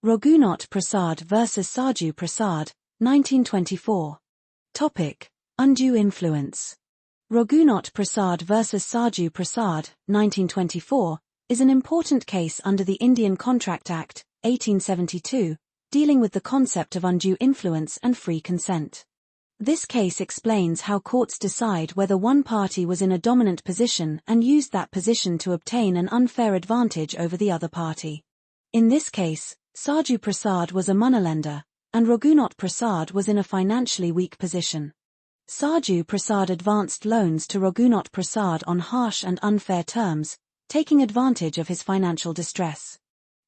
Raghunath Prasad vs. Sarju Prasad, 1924. Topic: Undue influence. Raghunath Prasad vs. Sarju Prasad, 1924, is an important case under the Indian Contract Act, 1872, dealing with the concept of undue influence and free consent. This case explains how courts decide whether one party was in a dominant position and used that position to obtain an unfair advantage over the other party. In this case, Sarju Prasad was a moneylender, and Raghunath Prasad was in a financially weak position. Sarju Prasad advanced loans to Raghunath Prasad on harsh and unfair terms, taking advantage of his financial distress.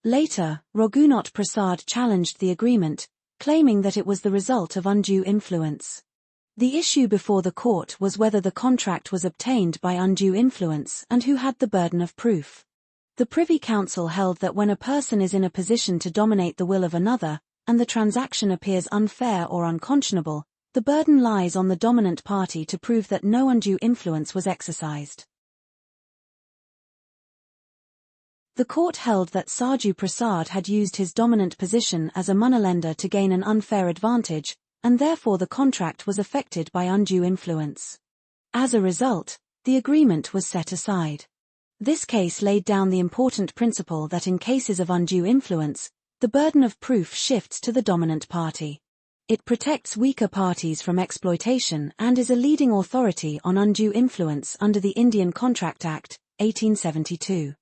Later, Raghunath Prasad challenged the agreement, claiming that it was the result of undue influence. The issue before the court was whether the contract was obtained by undue influence and who had the burden of proof. The Privy Council held that when a person is in a position to dominate the will of another, and the transaction appears unfair or unconscionable, the burden lies on the dominant party to prove that no undue influence was exercised. The court held that Sarju Prasad had used his dominant position as a moneylender to gain an unfair advantage, and therefore the contract was affected by undue influence. As a result, the agreement was set aside. This case laid down the important principle that in cases of undue influence, the burden of proof shifts to the dominant party. It protects weaker parties from exploitation and is a leading authority on undue influence under the Indian Contract Act, 1872.